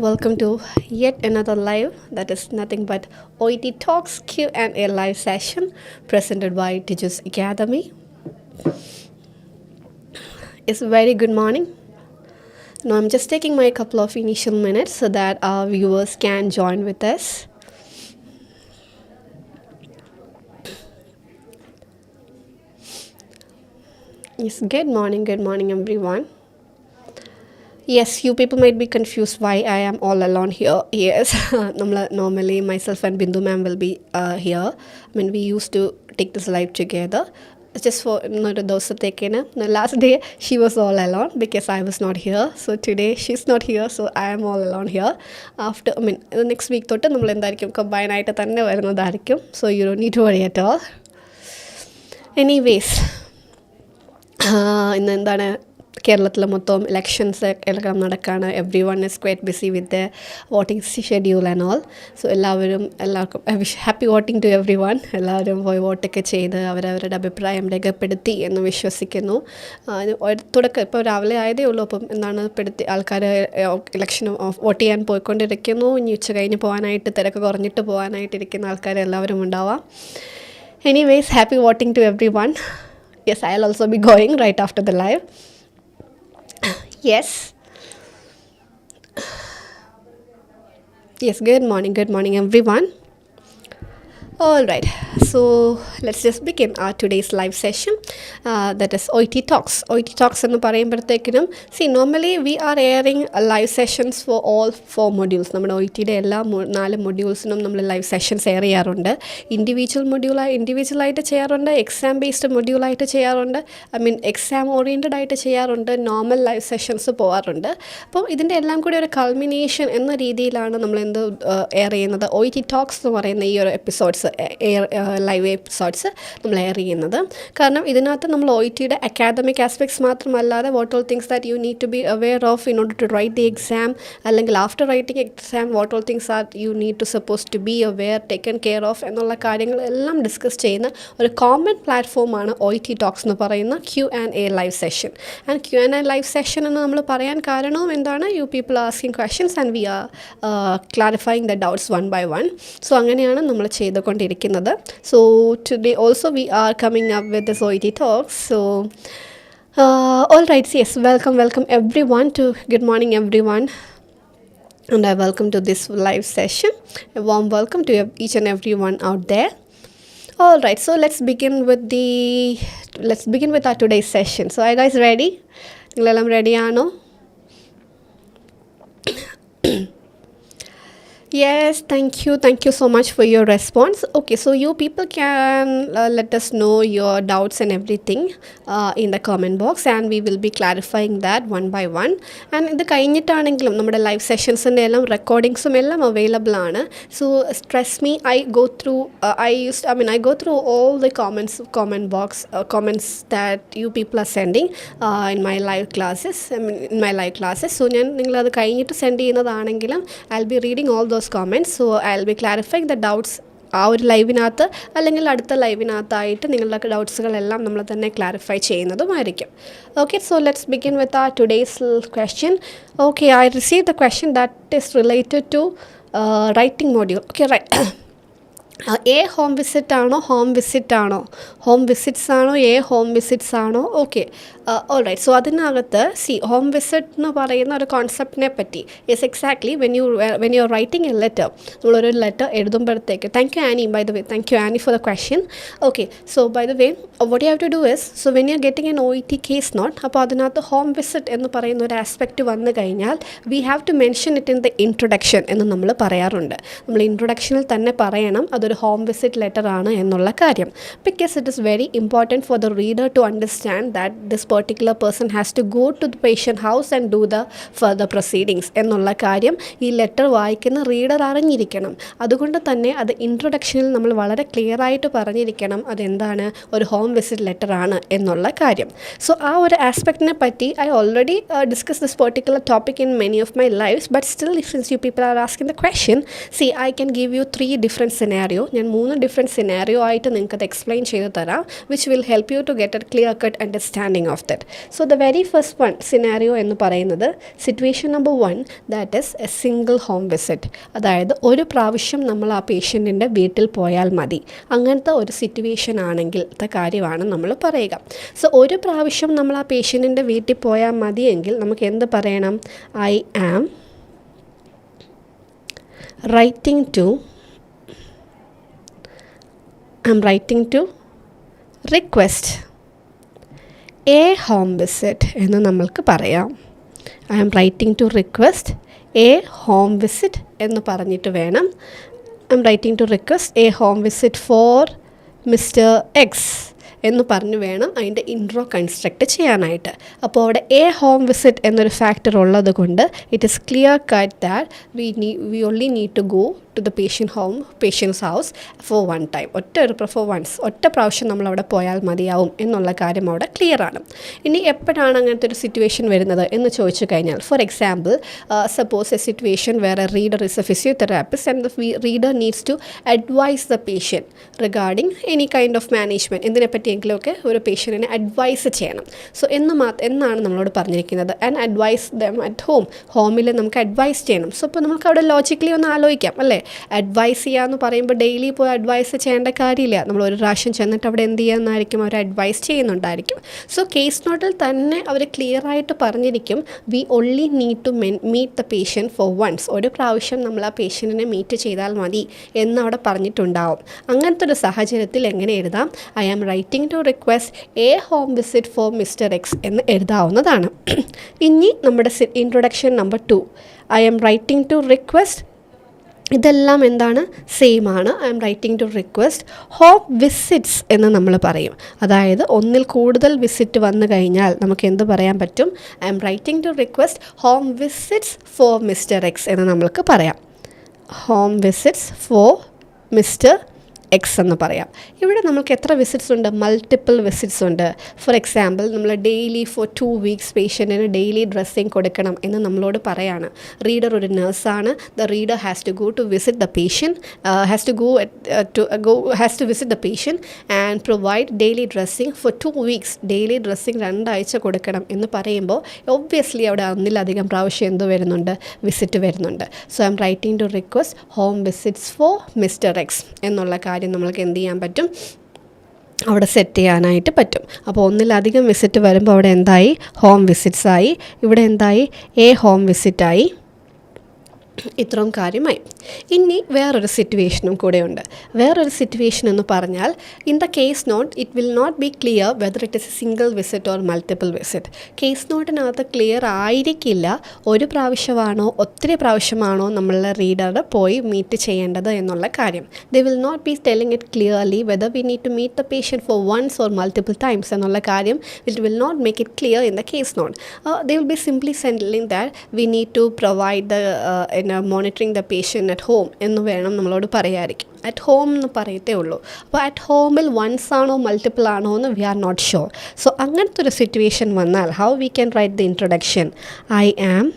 Welcome to yet another live that is nothing but OET Talks Q&A live session presented by Tiju's Academy. It's very good morning. Now I'm just taking my couple of initial minutes so that our viewers can join with us. Yes, good morning everyone. Yes, you people might be confused why I am all alone here. Yes, normally myself and Bindu ma'am will be here. I mean, we used to take this live together. Just for those taken. The last day she was all alone because I was not here. So today she's not here, so I am all alone here. After the next week തൊട്ട് നമ്മൾ എന്തായിരിക്കും combine ആയിട്ട് തന്നെ വരുന്നതായിരിക്കും. So you don't need to worry at all. Anyways, ഇന്ന് എന്താണ് കേരളത്തിൽ മൊത്തം ഇലക്ഷൻസ് എല്ലാം നടക്കുകയാണ്. Every one is quite busy with the voting schedule and all. So എല്ലാവർക്കും happy voting to every one. എല്ലാവരും പോയി വോട്ടൊക്കെ ചെയ്ത് അവരവരുടെ അഭിപ്രായം രേഖപ്പെടുത്തി എന്ന് വിശ്വസിക്കുന്നു. തുടക്കം ഇപ്പോൾ രാവിലെ ആയതേ ഉള്ളൂ. അപ്പം എന്താണ് ആൾക്കാർ ഇലക്ഷന് വോട്ട് ചെയ്യാൻ പോയിക്കൊണ്ടിരിക്കുന്നു. ഇനി ഉച്ച കഴിഞ്ഞ് പോകാനായിട്ട് തിരക്ക് കുറഞ്ഞിട്ട് പോകാനായിട്ടിരിക്കുന്ന ആൾക്കാർ എല്ലാവരും ഉണ്ടാവാം. Anyways happy voting to every one. Yes, I'll also be going right after the live. Yes. Yes, good morning everyone. All right, so let's just begin our today's live session. That is OET Talks. OET Talks എന്ന് പറയുമ്പോഴത്തേക്കിനും normally we are airing live sessions for all 4 modules. നമ്മുടെ OETയുടെ എല്ലാ 4 modules-നും നമ്മൾ live sessions air ചെയ്യാറുണ്ട്. ഇൻഡിവിജ്വലായിട്ട് ചെയ്യാറുണ്ട്, exam based മൊഡ്യൂളായിട്ട് ചെയ്യാറുണ്ട്, exam oriented ആയിട്ട് ചെയ്യാറുണ്ട്, normal live sessions പോകാറുണ്ട്. അപ്പോൾ ഇതിൻ്റെ എല്ലാം കൂടി ഒരു കൾമിനേഷൻ എന്ന രീതിയിലാണ് നമ്മൾ എയർ ചെയ്യുന്നത്. OET Talks എന്ന് പറയുന്ന ഈ ഒരു എപ്പിസോഡ്സ് ലൈവ് എപ്പിസോഡ്സ് നമ്മൾ എയർ ചെയ്യുന്നത്. കാരണം ഇതിനകത്ത് നമ്മൾ OETയുടെ അക്കാദമിക് ആസ്പെക്ട്സ് മാത്രമല്ലാതെ what all things that you need to be aware of in order to write the exam, അല്ലെങ്കിൽ after writing exam what all things are you need to suppose to be aware, taken care of എന്നുള്ള കാര്യങ്ങളെല്ലാം discuss ചെയ്യുന്ന ഒരു common പ്ലാറ്റ്ഫോമാണ് OET Talks എന്ന് പറയുന്ന Q&A live session. And Q&A live session എന്ന് നമ്മൾ പറയാൻ കാരണവും എന്താണ്, you people asking questions and we are clarifying the doubts one by one. So അങ്ങനെയാണ് നമ്മൾ ചെയ്തുകൊണ്ടിരിക്കുന്നത്. So today also we are coming up with this OET Talks. So all right, yes, welcome everyone to good morning everyone, and I welcome to this live session. A warm welcome to each and everyone out there. All right, so let's begin with our today's session. So are you guys ready? Ningalellam ready aano? Yes, thank you so much for your response. Okay, so you people can let us know your doubts and everything in the comment box, and we will be clarifying that one by one. And ഇത് കഴിഞ്ഞിട്ടാണെങ്കിലും നമ്മുടെ live സെഷൻസിൻ്റെ എല്ലാം റെക്കോർഡിങ്സും എല്ലാം available ആണ്. So stress me, I go through all the comments that you people are sending in my live classes. So ഞാൻ നിങ്ങളത് കഴിഞ്ഞിട്ട് send ചെയ്യുന്നതാണെങ്കിലും I'll be reading all those comments. So I'll be clarifying the doubts ആ ഒരു ലൈവിനകത്ത് അല്ലെങ്കിൽ അടുത്ത ലൈവിനകത്തായിട്ട് നിങ്ങളുടെ ഡൗട്ട്സുകളെല്ലാം നമ്മൾ തന്നെ ക്ലാരിഫൈ ചെയ്യുന്നതുമായിരിക്കും. Okay, so let's begin with our today's question. Okay, I receive the question that is related to writing module. Okay, home visit ആണോ ഹോം വിസിറ്റ്സ് ആണോ ഹോം വിസിറ്റ്സ് ആണോ? Okay, all right. സോ അതിനകത്ത് home visit എന്ന് പറയുന്ന ഒരു കോൺസെപ്റ്റിനെ പറ്റി yes exactly when you are writing a letter, നമ്മളൊരു ലെറ്റർ എഴുതുമ്പോഴത്തേക്ക് thank you Annie, by the way thank you Annie for the question. Okay, so by the way what you have to do is, so when you are getting an OET case note, അപ്പോൾ അതിനകത്ത് home visit എന്ന് പറയുന്ന ഒരു aspect വന്നു കഴിഞ്ഞാൽ we have to mention it in the introduction എന്ന് നമ്മൾ പറയാറുണ്ട്. നമ്മൾ ഇൻട്രൊഡക്ഷനിൽ തന്നെ പറയണം അതൊരു ഹോം വിസിറ്റ് ലെറ്റർ ആണ് എന്നുള്ള കാര്യം. Because it is very important for the reader to understand that this particular person has to go to the patient house and do the further proceedings എന്നുള്ള കാര്യം ഈ ലെറ്റർ വായിക്കുന്ന റീഡർ അറിഞ്ഞിരിക്കണം. അതുകൊണ്ട് തന്നെ അത് ഇൻട്രൊഡക്ഷനിൽ നമ്മൾ വളരെ ക്ലിയർ ആയിട്ട് പറഞ്ഞിരിക്കണം അതെന്താണ് ഒരു ഹോം വിസിറ്റ് ലെറ്റർ ആണ് എന്നുള്ള കാര്യം. സോ ആ ഒരു ആസ്പെക്റ്റിനെ പറ്റി I already discuss this particular topic in many of my lives, but still since you people are asking the question, I can give you 3 different scenarios scenario, ഞാൻ 3 different scenario ആയിട്ട് നിങ്ങൾക്കത് എക്സ്പ്ലെയിൻ ചെയ്ത് തരാം, which will help you to get a clear cut understanding of that. So the very first one scenario എന്ന് പറയുന്നത് situation number 1, that is a single home visit. അതായത് ഒരു പ്രാവശ്യം നമ്മൾ ആ പേഷ്യൻറ്റിൻ്റെ വീട്ടിൽ പോയാൽ മതി. അങ്ങനത്തെ ഒരു സിറ്റുവേഷൻ ആണെങ്കിലത്തെ കാര്യമാണ് നമ്മൾ പറയുക. സോ ഒരു പ്രാവശ്യം നമ്മൾ ആ പേഷ്യൻറ്റിൻ്റെ വീട്ടിൽ പോയാൽ മതിയെങ്കിൽ നമുക്ക് എന്ത് പറയണം? I am writing to request a home visit എന്ന് നമ്മൾക്ക് പറയാം. I am writing to request a home visit എന്ന് പറഞ്ഞിട്ട് വേണം. I am writing to request a home visit for Mr. X എന്ന് പറഞ്ഞു വേണം അതിൻ്റെ ഇൻട്രോ കൺസ്ട്രക്റ്റ് ചെയ്യാനായിട്ട്. അപ്പോൾ അവിടെ എ ഹോം വിസിറ്റ് എന്നൊരു ഫാക്ടർ ഉള്ളത് കൊണ്ട് it is clear cut that we only need to go to the patient's house for one time. ഒറ്റ പ്രാവശ്യം നമ്മളവിടെ പോയാൽ മതിയാവും എന്നുള്ള കാര്യം അവിടെ ക്ലിയർ ആണ്. ഇനി എപ്പോഴാണ് അങ്ങനത്തെ ഒരു സിറ്റുവേഷൻ വരുന്നത് എന്ന് ചോദിച്ചു കഴിഞ്ഞാൽ, for example, suppose a situation where a reader is a physiotherapist and the reader needs to advise the patient regarding any kind of management, എന്തിനെപ്പറ്റിയെങ്കിലുമൊക്കെ ഒരു പേഷ്യൻറ്റിനെ അഡ്വൈസ് ചെയ്യണം. സോ എന്നാണ് നമ്മളോട് പറഞ്ഞിരിക്കുന്നത്, ആൻഡ് അഡ്വൈസ് ദം അറ്റ് ഹോമിൽ നമുക്ക് അഡ്വൈസ് ചെയ്യണം. സോ ഇപ്പോൾ നമുക്ക് അവിടെ ലോജിക്കലി ഒന്ന് ആലോചിക്കാം അല്ലേ? അഡ്വൈസ് ചെയ്യുക എന്ന് പറയുമ്പോൾ ഡെയിലി പോയി അഡ്വൈസ് ചെയ്യേണ്ട കാര്യമില്ല. നമ്മൾ ഒരു പ്രാവശ്യം ചെന്നിട്ട് അവിടെ എന്ത് ചെയ്യാമെന്നായിരിക്കും അവർ അഡ്വൈസ് ചെയ്യുന്നുണ്ടായിരിക്കും. സോ കേസ് നോട്ടിൽ തന്നെ അവർ ക്ലിയർ ആയിട്ട് പറഞ്ഞിരിക്കും, we only need to meet the patient for once. ഒരു പ്രാവശ്യം നമ്മൾ ആ പേഷ്യൻറ്റിനെ മീറ്റ് ചെയ്താൽ മതി എന്നവിടെ പറഞ്ഞിട്ടുണ്ടാവും. അങ്ങനത്തെ ഒരു സാഹചര്യത്തിൽ എങ്ങനെ എഴുതാം? I am writing to request a home visit for mister X എന്ന് എഴുതാവുന്നതാണ്. ഇനി നമ്മുടെ introduction number 2, I am writing to request, ഇതെല്ലാം എന്താണ്? സെയിം ആണ്. I'm writing to request home visits എന്ന് നമ്മൾ പറയും. അതായത് ഒന്നിൽ കൂടുതൽ വിസിറ്റ് വന്നു കഴിഞ്ഞാൽ നമുക്ക് എന്ത് പറയാൻ പറ്റും? I'm writing to request home visits for mister X എന്ന് നമ്മൾക്ക് പറയാം. Home visits for mister X എന്ന് പറയാം. ഇവിടെ നമുക്ക് എത്ര വിസിറ്റ്സ് ഉണ്ട്? മൾട്ടിപ്പിൾ വിസിറ്റ്സ് ഉണ്ട്. ഫോർ എക്സാമ്പിൾ, നമ്മൾ ഡെയിലി ഫോർ 2 വീക്സ് പേഷ്യൻറ്റിന് ഡെയിലി ഡ്രസ്സിങ് കൊടുക്കണം എന്ന് നമ്മളോട് പറയാണ്. റീഡർ ഒരു നഴ്സാണ്. The reader has to go to visit the patient, has to visit the patient and provide daily dressing for 2 weeks. Daily dressing 2 ആഴ്ച കൊടുക്കണം എന്ന് പറയുമ്പോൾ ഒബ്വിയസ്ലി അവിടെ ഒന്നിലധികം പ്രാവശ്യം എന്ത് വരുന്നുണ്ട്? വിസിറ്റ് വരുന്നുണ്ട്. So I'm writing to request home visits for mister X എന്നുള്ള കാര്യം നമ്മൾക്ക് എന്ത് ചെയ്യാൻ പറ്റും? അവിടെ സെറ്റ് ചെയ്യാനായിട്ട് പറ്റും. അപ്പോൾ ഒന്നിലധികം വിസിറ്റ് വരുമ്പോൾ അവിടെ എന്തായി? ഹോം വിസിറ്റ്സ് ആയി. ഇവിടെ എന്തായി? എ ഹോം വിസിറ്റായി. ഇത്രയും കാര്യമായി. ഇനി വേറൊരു സിറ്റുവേഷനും കൂടെയുണ്ട്. വേറൊരു സിറ്റുവേഷൻ എന്ന് പറഞ്ഞാൽ, in the case note it will not be clear whether it is a single visit or multiple visit. Case നോട്ടിനകത്ത് ക്ലിയർ ആയിരിക്കില്ല ഒരു പ്രാവശ്യമാണോ ഒത്തിരി പ്രാവശ്യമാണോ നമ്മളുടെ റീഡർ പോയി മീറ്റ് ചെയ്യേണ്ടത് എന്നുള്ള കാര്യം. They will not be telling it clearly whether we need to meet the patient for once or multiple times എന്നുള്ള കാര്യം it will not make it clear in the case note. They will be simply sending that we need to provide the monitoring the patient at home എന്ന് വേണം നമ്മളോട് പറയായിരിക്കും. At home എന്ന് പറയത്തേ ഉള്ളൂ. അപ്പോൾ at ഹോമിൽ once ആണോ മൾട്ടിപ്പിൾ ആണോ എന്ന് we are not sure. So അങ്ങനത്തെ ഒരു സിറ്റുവേഷൻ വന്നാൽ how we can write the introduction? I am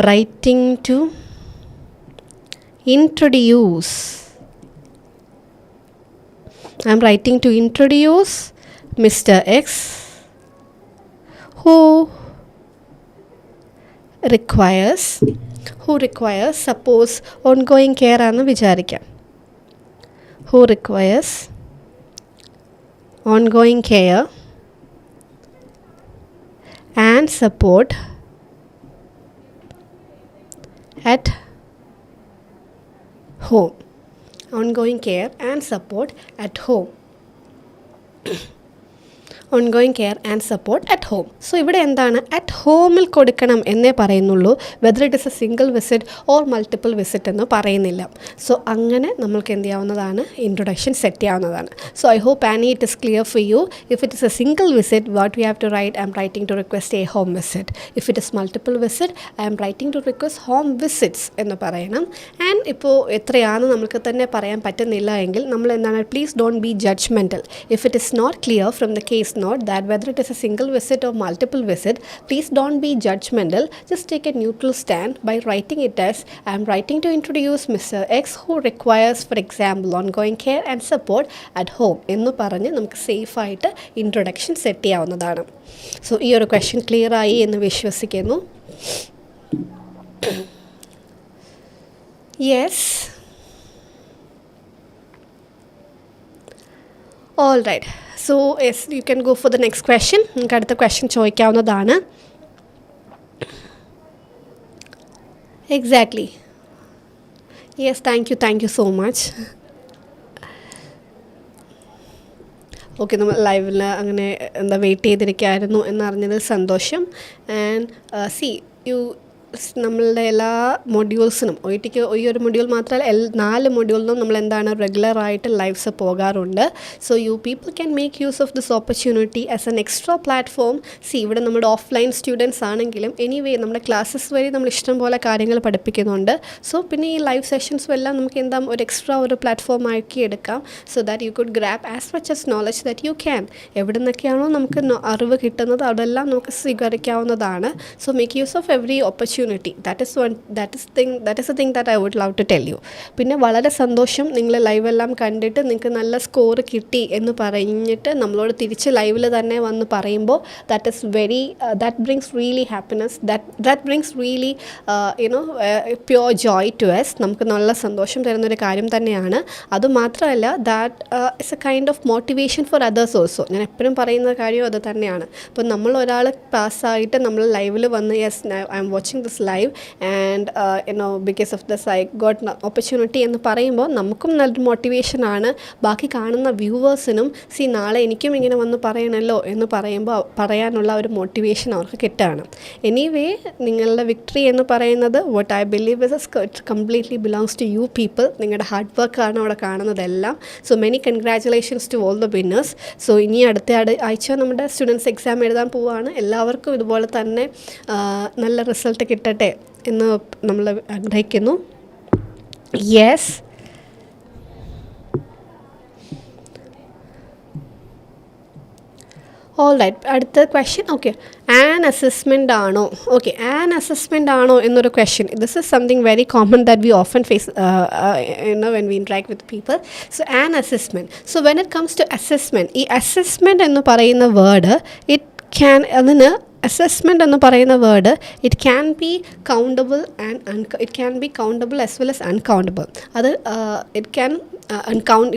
writing to introduce. I am writing to introduce mister X who requires suppose ongoing care ആണെന്ന് വിചാരിക്കാം. who requires ongoing care and support at home. ongoing care and support at home. Ongoing care and support at home. So ഇവിടെ എന്താണ്? At ഹോമിൽ കൊടുക്കണം എന്നേ പറയുന്നുള്ളൂ. Whether it is a single visit or multiple visit എന്ന് പറയുന്നില്ല. So അങ്ങനെ നമ്മൾക്ക് എന്ത് ചെയ്യാവുന്നതാണ്? ഇൻട്രൊഡക്ഷൻ സെറ്റ് ചെയ്യാവുന്നതാണ്. So I hope any it is clear for you. If it is a single visit what we have to write? I'm writing to request a home visit. If it is multiple visit I M writing to request home visits എന്ന് പറയണം. And ഇപ്പോൾ എത്രയാണ് നമുക്ക് തന്നെ പറയാൻ പറ്റുന്നില്ല എങ്കിൽ നമ്മൾ എന്താണ്? Please don't be judgmental. If it is not clear from the case note that whether it is a single visit or multiple visit, please don't be judgmental. Just take a neutral stand by writing it as, I am writing to introduce Mr. X who requires, for example, ongoing care and support at home എന്ന് പറഞ്ഞ് നമുക്ക് സേഫായിട്ട് introduction set ചെയ്യാവുന്നതാണ്. So ഈ ഒരു question clear ആയി എന്ന് വിശ്വസിക്കുന്നു. Yes, all right. So yes, you can go for the next question. നമുക്ക് അടുത്ത ക്വസ്റ്റ്യൻ ചോദിക്കാവുന്നതാണ്. Exactly. Yes, thank you so much. Okay, നമ്മൾ ലൈവിൽ അങ്ങനെ വെയിറ്റ് ചെയ്തിരിക്കുകയായിരുന്നു എന്നറിഞ്ഞതിൽ സന്തോഷം. ആൻഡ് നമ്മളുടെ എല്ലാ മൊഡ്യൂൾസിനും, OET ഈ ഒരു മൊഡ്യൂൾ മാത്രമല്ല 4 മൊഡ്യൂളിനും നമ്മൾ എന്താണ് റെഗുലറായിട്ട് ലൈവ്സ് പോകാറുണ്ട്. So you people can make use of this opportunity as an extra platform. ഇവിടെ നമ്മുടെ ഓഫ്ലൈൻ സ്റ്റുഡൻസ് ആണെങ്കിലും എനിവേ നമ്മുടെ ക്ലാസ്സസ് വഴി നമ്മൾ ഇഷ്ടം പോലെ കാര്യങ്ങൾ പഠിപ്പിക്കുന്നുണ്ട്. സോ പിന്നെ ഈ ലൈവ് സെഷൻസും എല്ലാം നമുക്ക് എന്താ ഒരു എക്സ്ട്രാ ഒരു പ്ലാറ്റ്ഫോം ആക്കി എടുക്കാം. So that you could grab as much as knowledge that you can. എവിടെ നിന്നൊക്കെയാണോ നമുക്ക് അറിവ് കിട്ടുന്നത് അതെല്ലാം നമുക്ക് സ്വീകരിക്കാവുന്നതാണ്. So make use of every opportunity. That is the thing that I would love to tell you. പിന്നെ വളരെ സന്തോഷം നിങ്ങൾ ലൈവെല്ലാം കണ്ടിട്ട് നിങ്ങൾക്ക് നല്ല സ്കോർ കിട്ടി എന്ന് പറഞ്ഞിട്ട് നമ്മളോട് തിരിച്ച് ലൈവിൽ തന്നെ വന്ന് പറയുമ്പോൾ that brings really happiness, that brings really pure joy to us. നമുക്ക് നല്ല സന്തോഷം തരുന്നൊരു കാര്യം തന്നെയാണ്. അതുമാത്രമല്ല that is a kind of motivation for others also. ഞാൻ എപ്പോഴും പറയുന്ന കാര്യം അത് തന്നെയാണ്. അപ്പോൾ നമ്മൾ ഒരാൾ പാസ്സായിട്ട് നമ്മൾ ലൈവിൽ വന്ന് yes I am watching this live and because of this I got an opportunity എന്ന് പറയുമ്പോൾ നമുക്കും നല്ലൊരു മോട്ടിവേഷനാണ്. ബാക്കി കാണുന്ന വ്യൂവേഴ്സിനും നാളെ എനിക്കും ഇങ്ങനെ വന്ന് പറയണമല്ലോ എന്ന് പറയുമ്പോൾ പറയാനുള്ള ഒരു മോട്ടിവേഷൻ അവർക്ക് കിട്ടുകയാണ്. എനിവേ, നിങ്ങളുടെ വിക്ടറി എന്ന് പറയുന്നത് what I believe is it completely belongs to you people. നിങ്ങളുടെ ഹാർഡ് വർക്കാണ് അവിടെ കാണുന്നതെല്ലാം. So many congratulations to all the winners. So ഇനി അടുത്ത ആഴ്ച നമ്മുടെ സ്റ്റുഡൻസ് എക്സാം എഴുതാൻ പോവുകയാണ്. എല്ലാവർക്കും ഇതുപോലെ തന്നെ നല്ല റിസൾട്ട് കിട്ടട്ടെ എന്ന് നമ്മൾ ആഗ്രഹിക്കുന്നു. Yes, all right. അടുത്ത ക്വസ്റ്റ്യൻ. ഓക്കെ, ആൻ അസസ്മെൻ്റ് ആണോ? ഓക്കെ, ആൻ അസസ്മെൻ്റ് ആണോ എന്നൊരു question. This is something very common that we often face when we interact with people. So an assessment. So when it comes to assessment, ഈ assessment എന്ന് പറയുന്ന word assessment എന്ന് പറയുന്ന word it can be countable it can be countable as well as uncountable. അത് it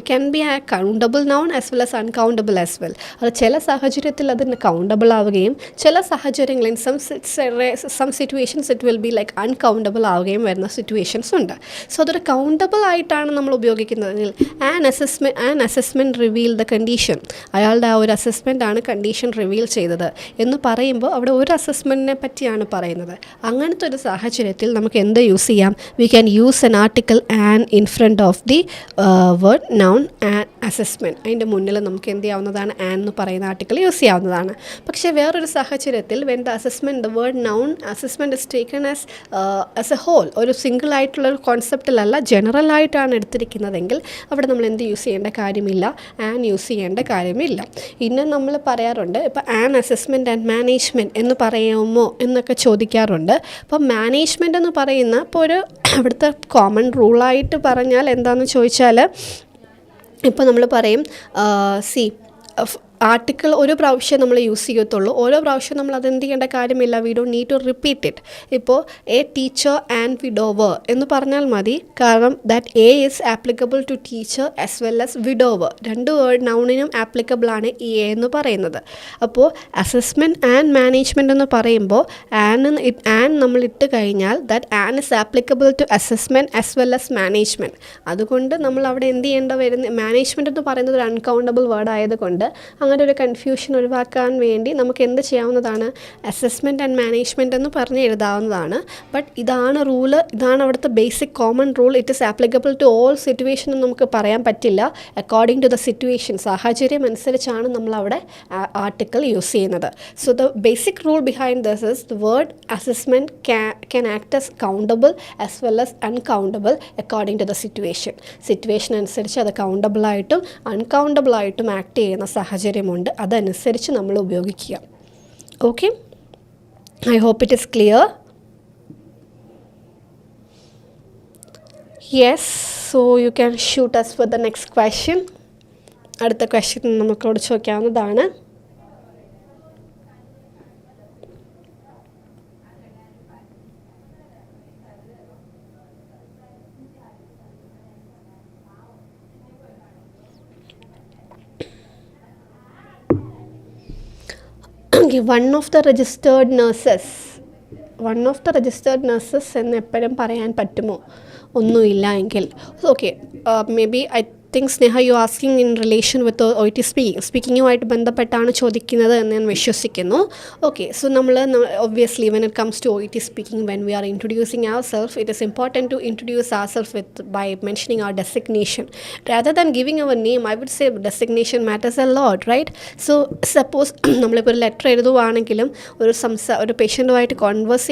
can be a countable noun as well as uncountable as well. അത് ചില സാഹചര്യത്തിൽ അതിന് കൗണ്ടബിൾ ആവുകയും ചില സാഹചര്യങ്ങളിൽ some situations it will be like uncountable ആവുകയും വരുന്ന സിറ്റുവേഷൻസ് ഉണ്ട്. സോ അതൊരു കൗണ്ടബിൾ ആയിട്ടാണ് നമ്മൾ ഉപയോഗിക്കുന്നതെങ്കിൽ an assessment reveal the condition. അയാളുടെ ആ ഒരു അസസ്മെൻ്റ് ആണ് കണ്ടീഷൻ റിവീൽ ചെയ്തത് എന്ന് പറയുമ്പോൾ അവിടെ ഒരു അസസ്മെൻറ്റിനെ പറ്റിയാണ് പറയുന്നത്. അങ്ങനത്തെ ഒരു സാഹചര്യത്തിൽ നമുക്ക് എന്ത് യൂസ് ചെയ്യാം? We can use an article an in front of the word noun an assessment. അതിൻ്റെ മുന്നിൽ നമുക്ക് എന്ത് ചെയ്യാവുന്നതാണ്? ആൻ എന്ന് പറയുന്ന ആർട്ടിക്കിൾ യൂസ് ചെയ്യാവുന്നതാണ്. പക്ഷേ വേറൊരു സാഹചര്യത്തിൽ when the assessment the word noun assessment is taken as a whole, ഒരു സിംഗിൾ ആയിട്ടുള്ളൊരു കോൺസെപ്റ്റിലല്ല ജനറലായിട്ടാണ് എടുത്തിരിക്കുന്നതെങ്കിൽ അവിടെ നമ്മൾ എന്ത് യൂസ് ചെയ്യേണ്ട കാര്യമില്ല? ആൻ യൂസ് ചെയ്യേണ്ട കാര്യമില്ല. ഇന്ന് നമ്മൾ പറയാറുണ്ട് ഇപ്പോൾ ആൻ അസസ്മെൻറ്റ് ആൻഡ് മാനേജ്മെൻറ്റ് എന്ന് പറയുമോ എന്നൊക്കെ ചോദിക്കാറുണ്ട്. അപ്പോൾ മാനേജ്മെൻറ്റ് എന്ന് പറയുന്ന ഇപ്പോൾ ഒരു അവിടുത്തെ കോമൺ റൂളായിട്ട് പറഞ്ഞാൽ എന്താണെന്ന് ചോദിച്ചാൽ ഇപ്പോൾ നമ്മൾ പറയും ആർട്ടിക്കിൾ ഒരു പ്രാവശ്യം നമ്മൾ യൂസ് ചെയ്യത്തുള്ളൂ. ഓരോ പ്രാവശ്യം നമ്മൾ അതെന്ത് ചെയ്യേണ്ട കാര്യമില്ല. We don't need to repeat it. ഇപ്പോൾ എ ടീച്ചർ ആൻഡ് വിഡോവർ എന്ന് പറഞ്ഞാൽ മതി. കാരണം that a is applicable to teacher as well as widower. രണ്ട് വേർഡ് നൗണിനും ആപ്ലിക്കബിൾ ആണ് ഈ എ എന്ന് പറയുന്നത്. അപ്പോൾ അസസ്മെൻറ്റ് ആൻഡ് മാനേജ്മെൻറ്റ് എന്ന് പറയുമ്പോൾ ആൻ നമ്മൾ ഇട്ട് കഴിഞ്ഞാൽ that an is applicable to assessment as well as management. അതുകൊണ്ട് നമ്മൾ അവിടെ എന്ത് ചെയ്യേണ്ട വരുന്നത്? മാനേജ്മെൻറ്റ് എന്ന് പറയുന്നത് ഒരു അൺകൗണ്ടബിൾ വേർഡ് ആയതുകൊണ്ട് അങ്ങനെ ഒരു കൺഫ്യൂഷൻ ഒഴിവാക്കാൻ വേണ്ടി നമുക്ക് എന്ത് ചെയ്യാവുന്നതാണ്? അസസ്മെൻറ്റ് ആൻഡ് മാനേജ്മെൻറ്റ് എന്ന് പറഞ്ഞ് എഴുതാവുന്നതാണ്. ബട്ട് ഇതാണ് റൂള്, ഇതാണ് അവിടുത്തെ basic common rule. It is applicable to all situation എന്ന് നമുക്ക് പറയാൻ പറ്റില്ല. അക്കോർഡിംഗ് ടു ദ സിറ്റുവേഷൻ, സാഹചര്യം അനുസരിച്ചാണ് നമ്മളവിടെ ആർട്ടിക്കിൾ യൂസ് ചെയ്യുന്നത്. So the basic rule behind this is the word assessment can act as countable as well as uncountable according to the situation. Situation അനുസരിച്ച് അത് കൗണ്ടബിളായിട്ടും അൺകൗണ്ടബിളായിട്ടും ആക്ട് ചെയ്യുന്ന സാഹചര്യം കാര്യമുണ്ട്. അതനുസരിച്ച് നമ്മൾ ഉപയോഗിക്കുക. Okay, I hope it is clear. Yes, so you can shoot us for the next question. അടുത്ത question നമുക്കോട് ചോദിക്കാവുന്നതാണ്. One of the registered nurses എന്ന് എപ്പോഴും പറയാൻ പറ്റുമോ? ഒന്നുമില്ല എങ്കിൽ okay, maybe I think Sneha you asking in relation with OET സ്പീക്കിങ്ങുമായിട്ട് ബന്ധപ്പെട്ടാണ് ചോദിക്കുന്നത് എന്ന് ഞാൻ വിശ്വസിക്കുന്നു. ഓക്കെ, സോ നമ്മൾ obviously when it comes to OET speaking, when we are introducing our self, it is important to introduce our self with by mentioning our designation rather than giving our name. I would say designation matters a lot, right? So suppose നമ്മളിപ്പോൾ ഒരു letter എഴുതുവാണെങ്കിലും ഒരു പേഷ്യൻറ്റുമായിട്ട് converse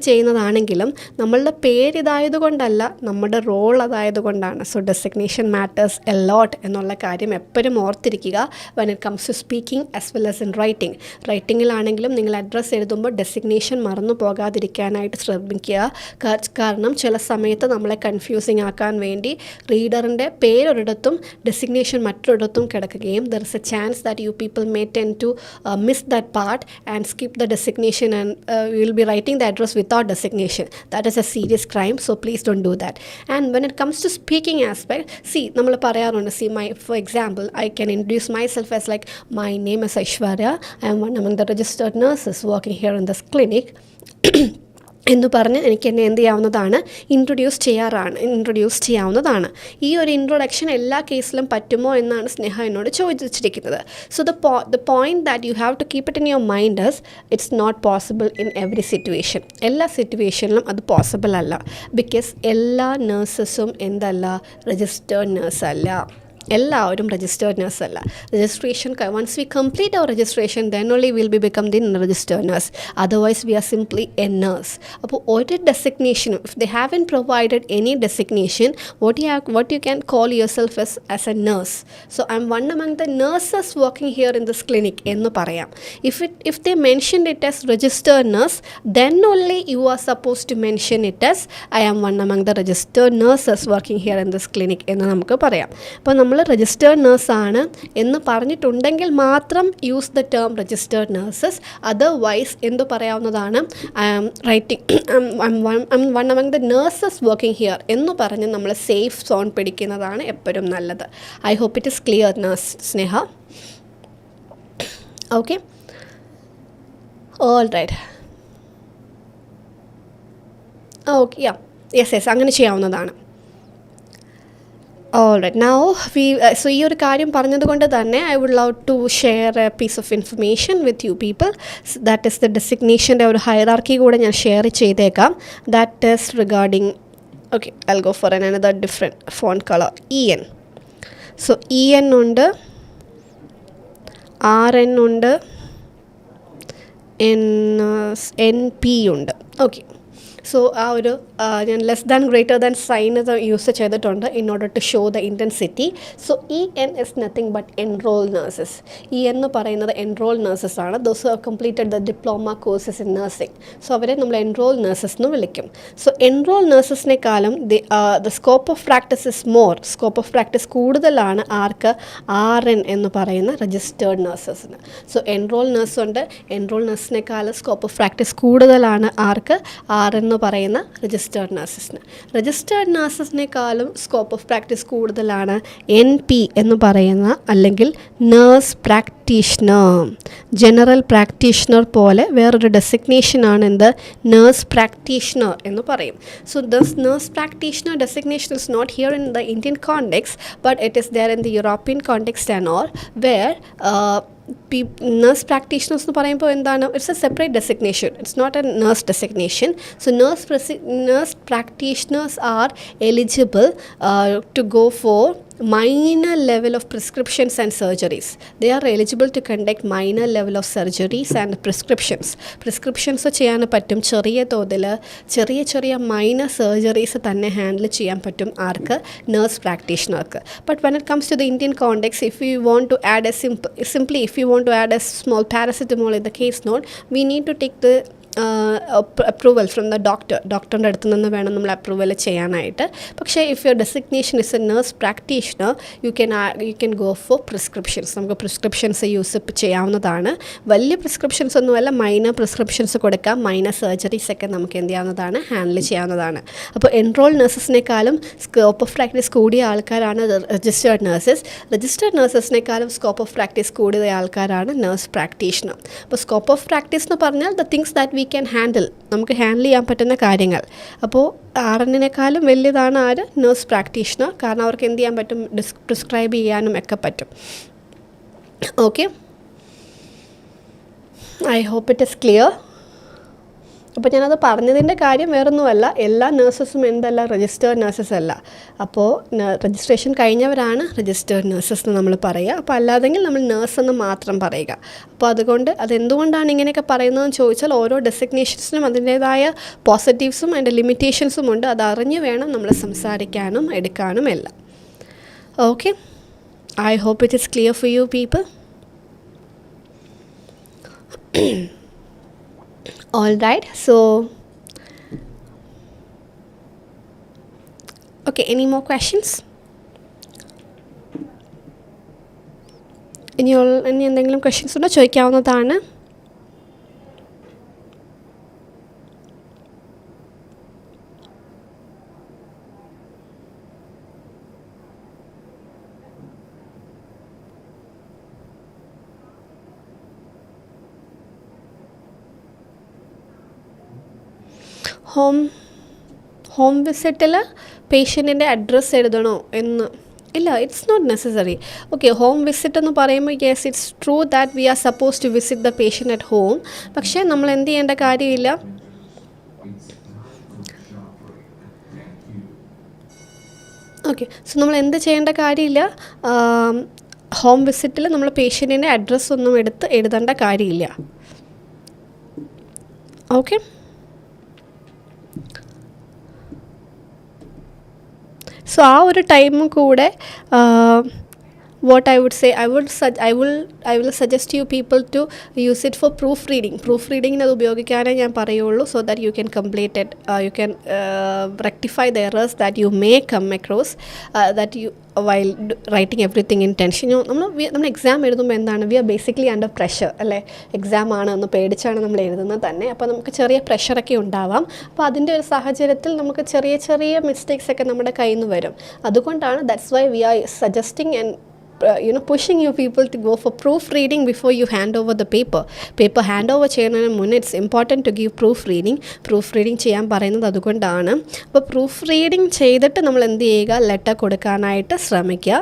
ചെയ്യുന്നതാണെങ്കിലും നമ്മളുടെ പേര് ഇതായതുകൊണ്ടല്ല, നമ്മുടെ role അതായതുകൊണ്ടാണ്. So designation matters a lot എന്നുള്ള കാര്യം എപ്പോഴും ഓർത്തിരിക്കുക when it comes to speaking as well as in റൈറ്റിങ്ങിലാണെങ്കിലും നിങ്ങൾ അഡ്രസ്സ് എഴുതുമ്പോൾ ഡെസിഗ്നേഷൻ മറന്നു പോകാതിരിക്കാനായിട്ട് ശ്രമിക്കുക. കാരണം ചില സമയത്ത് നമ്മളെ കൺഫ്യൂസിങ് ആക്കാൻ വേണ്ടി റീഡറിൻ്റെ പേരൊരിടത്തും ഡെസിഗ്നേഷൻ മറ്റൊരിടത്തും കിടക്കുകയും there is a chance that you people may tend to miss that part and skip the designation and you will be writing the address without designation. That is a serious crime. So please don't do that. And when it comes to speaking നമ്മൾ പറയാറുണ്ട്, for example, I can introduce myself as like, my name is Aishwarya, I am one among the registered nurses working here in this clinic എന്ന് പറഞ്ഞ് എനിക്ക് എന്നെ എന്ത് ചെയ്യാവുന്നതാണ്, introduce ചെയ്യാവുന്നതാണ്. ഈ ഒരു ഇൻട്രൊഡക്ഷൻ എല്ലാ കേസിലും പറ്റുമോ എന്നാണ് സ്നേഹ എന്നോട് ചോദിച്ചിരിക്കുന്നത്. So the point that you have to keep it in your mind is it's not possible in every situation. എല്ലാ സിറ്റുവേഷനിലും അത് പോസിബിൾ അല്ല. ബിക്കോസ് എല്ലാ നേഴ്സസും എന്തല്ല, രജിസ്റ്റേർഡ് നേഴ്സല്ല. എല്ലാവരും രജിസ്റ്റേർഡ് നഴ്സ് അല്ല. Registration once we complete our registration then only will be become the registered nurse. Otherwise we are simply a nurse. അപ്പോൾ ഒരു ഡെസിഗ്നേഷനും if they haven't provided any designation what you can call yourself as a nurse. So I'm one among the nurses working here in this clinic എന്ന് പറയാം. If they mentioned it as registered nurse, then only you are supposed to mention it as I am one among the registered nurses working here in this clinic എന്ന് നമുക്ക് പറയാം. അപ്പോൾ നമ്മൾ registered നേഴ്സാണ് എന്ന് പറഞ്ഞിട്ടുണ്ടെങ്കിൽ മാത്രം use the term registered nurses. Otherwise എന്തു പറയാവുന്നതാണ്, I am one among the nurses working here എന്ന് പറഞ്ഞ് നമ്മൾ സേഫ് സോൺ പിടിക്കുന്നതാണ് എപ്പോഴും നല്ലത്. I hope it is clear nurse Sneha. Okay, all right. Okay, yes അങ്ങനെ ചെയ്യാവുന്നതാണ്. Alright, now so ഈ ഒരു കാര്യം പറഞ്ഞതുകൊണ്ട് തന്നെ I would love to share a piece of information with you people. That is the designationൻ്റെ ഒരു ഹൈറാർക്കി കൂടെ ഞാൻ ഷെയർ ചെയ്തേക്കാം. That is regarding, okay, I'll go for another different font color, EN. So EN ഉണ്ട്, RN ഉണ്ട്, NP ഉണ്ട്. Okay, so ആ ഒരു ഞാൻ less than greater than sign ഇത് യൂസ് ചെയ്തിട്ടുണ്ട് in order to show the intensity. So EN is nothing but enrol nurses. എന്ന് പറയുന്നത് എൻറോൾ നേഴ്സസ് ആണ്. Those who have completed the diploma courses in nursing. So അവരെ നമ്മൾ enrol nurses എന്ന് വിളിക്കും. So enrol നേഴ്സസിനേക്കാളും the scope of practice is more. Scope of practice കൂടുതലാണ് ആർക്ക്, RN എന്ന് പറയുന്ന രജിസ്റ്റേർഡ് നേഴ്സസിന്. സോ എൻറോൾ നേഴ്സുണ്ട്, എൻറോൾ നേഴ്സിനേക്കാളും സ്കോപ്പ് ഓഫ് പ്രാക്ടീസ് കൂടുതലാണ് ആർക്ക്, RN എന്ന് പറയുന്ന രജിസ്റ്റേർഡ് നഴ്സസിന്. രജിസ്റ്റേർഡ് നഴ്സസിനേക്കാളും സ്കോപ്പ് ഓഫ് പ്രാക്ടീസ് കൂടുതലാണ് NP എന്ന് പറയുന്ന അല്ലെങ്കിൽ നേഴ്സ് പ്രാക്ടീഷണർ. ജനറൽ പ്രാക്ടീഷണർ പോലെ വേറൊരു ഡെസിഗ്നേഷനാണ് എന്ത്, നേഴ്സ് പ്രാക്ടീഷണർ എന്ന് പറയും. So this nurse practitioner designation is not here in the Indian context but it is there in the European context and all where nurse practitioners എന്ന് പറയുമ്പോൾ എന്താണ്, it's a separate designation, it's not a nurse designation. So nurse practitioners are eligible to go for minor level of prescriptions and surgeries. They are eligible to conduct minor level of surgeries and prescriptions ചെയ്യാൻ പറ്റും, ചെറിയ തോതിൽ ചെറിയ minor surgeries തന്നെ handle ചെയ്യാൻ പറ്റും ആർക്ക്? Nurse പ്രാക്ടീഷണർക്ക്. But when it comes to the Indian context, if you want to add a if you want to add a small paracetamol in the case note, we need to take the approval from the ഡോക്ടറിൻ്റെ അടുത്ത് നിന്ന് വേണം നമ്മൾ approval ചെയ്യാനായിട്ട്. പക്ഷേ if your designation is a nurse practitioner, you can go for prescriptions. നമുക്ക് prescriptions use ചെയ്യാവുന്നതാണ്. വലിയ പ്രിസ്ക്രിപ്ഷൻസ് ഒന്നുമല്ല, മൈനർ പ്രിസ്ക്രിപ്ഷൻസ് കൊടുക്കാം. മൈനർ സർജറീസ് ഒക്കെ നമുക്ക് എന്ത് ചെയ്യാവുന്നതാണ്? ഹാൻഡിൽ ചെയ്യാവുന്നതാണ്. അപ്പോൾ എൻറോൾ നഴ്സസിനേക്കാളും സ്കോപ്പ് ഓഫ് പ്രാക്ടീസ് കൂടിയ ആൾക്കാരാണ് രജിസ്റ്റേർഡ് നഴ്സസ്. രജിസ്റ്റേർഡ് നഴ്സസിനേക്കാളും സ്കോപ്പ് ഓഫ് പ്രാക്ടീസ് കൂടിയ ആൾക്കാരാണ് നേഴ്സ് പ്രാക്ടീഷണർ. അപ്പോൾ സ്കോപ്പ് ഓഫ് പ്രാക്ടീസ് എന്ന് പറഞ്ഞാൽ the things that we can handle, നമുക്ക് ഹാൻഡിൽ ചെയ്യാൻ പറ്റുന്ന കാര്യങ്ങൾ. അപ്പോൾ RNനേക്കാളും വലിയതാണ് ആര്? Nurse practitioner. കാരണം അവർക്ക് എന്ത് ചെയ്യാൻ പറ്റും? പ്രിസ്ക്രൈബ് ചെയ്യാനും ഒക്കെ പറ്റും. Okay, I hope it is clear. അപ്പോൾ ഞാനത് പറഞ്ഞതിൻ്റെ കാര്യം വേറൊന്നുമല്ല, എല്ലാ നേഴ്സസും എന്തല്ല രജിസ്റ്റേർഡ് നേഴ്സസ് അല്ല. അപ്പോൾ രജിസ്ട്രേഷൻ കഴിഞ്ഞവരാണ് രജിസ്റ്റേർഡ് നേഴ്സസ് എന്ന് നമ്മൾ പറയുക. അപ്പോൾ അല്ലാതെങ്കിൽ നമ്മൾ നേഴ്സ് എന്ന് മാത്രം പറയുക. അപ്പോൾ അതുകൊണ്ട് അതെന്തുകൊണ്ടാണ് ഇങ്ങനെയൊക്കെ പറയുന്നതെന്ന് ചോദിച്ചാൽ, ഓരോ ഡെസിഗ്നേഷൻസിനും അതിൻ്റേതായ പോസിറ്റീവ്സും അതിൻ്റെ ലിമിറ്റേഷൻസും ഉണ്ട്. അത് അറിഞ്ഞ് വേണം നമ്മൾ സംസാരിക്കാനും എടുക്കാനും എല്ലാം. Okay, I hope it is clear for you people. All right, so okay, any more questions? ഇനി എന്തെങ്കിലും ക്വസ്റ്റ്യൻസ് ഉണ്ടോ? ചോദിക്കാവുന്നതാണ്. ഹോം വിസിറ്റിൽ പേഷ്യൻറ്റിൻ്റെ അഡ്രസ്സ് എഴുതണോ എന്ന്? ഇല്ല, it's not necessary. Okay, home visit എന്ന് പറയുമ്പോൾ yes, it's true that we are suppose to visit the patient at home. പക്ഷേ നമ്മൾ എന്ത് ചെയ്യേണ്ട കാര്യമില്ല. ഓക്കെ, സോ നമ്മൾ എന്ത് ചെയ്യേണ്ട കാര്യമില്ല. ഹോം വിസിറ്റിൽ നമ്മൾ പേഷ്യൻറ്റിൻ്റെ അഡ്രസ്സൊന്നും എഴുതേണ്ട കാര്യമില്ല. ഓക്കെ, സോ ആ ഒരു ടൈമും കൂടെ what I would say, I will suggest you people to use it for proofreading. Proofreading അത് ഉപയോഗിക്കാനേ ഞാൻ പറയുള്ളൂ, so that you can complete it, you can rectify the errors that you may come across, that you while writing everything in tension. നമ്മൾ exam എഴുതുമ്പോൾ എന്താണ്, we are basically under pressure അല്ലേ? Exam ആണ് എന്ന് പേടിച്ചാണ് നമ്മൾ എഴുതുന്നത് തന്നെ. അപ്പോൾ നമുക്ക് ചെറിയ പ്രഷറൊക്കെ ഉണ്ടാവാം. അപ്പോൾ അതിൻ്റെ ഒരു സാഹചര്യത്തിൽ നമുക്ക് ചെറിയ മിസ്റ്റേക്സ് ഒക്കെ നമ്മുടെ കയ്യിൽ നിന്ന് വരും. അതുകൊണ്ടാണ് that's why we are suggesting and pushing you people to go for proofreading before you hand over the paper hand over ചെയ്യുന്നതിന് മുന്നേ it's important to give proofreading ചെയ്യാൻ പറയുന്നത് അതുകൊണ്ടാണ്. അപ്പോൾ പ്രൂഫ് റീഡിങ് ചെയ്തിട്ട് നമ്മൾ എന്ത് ചെയ്യുക, ലെറ്റർ കൊടുക്കാനായിട്ട് ശ്രമിക്കുക.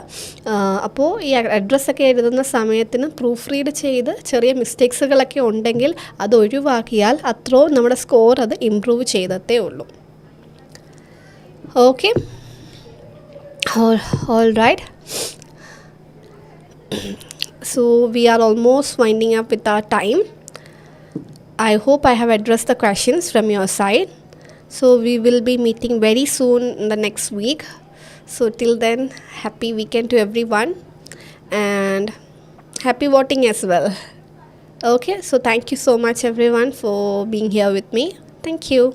അപ്പോൾ ഈ അഡ്രസ്സൊക്കെ എഴുതുന്ന സമയത്തിന് പ്രൂഫ് റീഡ് ചെയ്ത് ചെറിയ മിസ്റ്റേക്സുകളൊക്കെ ഉണ്ടെങ്കിൽ അത് ഒഴിവാക്കിയാൽ അത്രയും നമ്മുടെ സ്കോർ അത് ഇമ്പ്രൂവ് ചെയ്തതേ ഉള്ളൂ. Okay, all right. So we are almost winding up with our time. I hope I have addressed the questions from your side. So we will be meeting very soon in the next week. So till then, happy weekend to everyone and happy voting as well. Okay, so thank you so much everyone for being here with me. Thank you.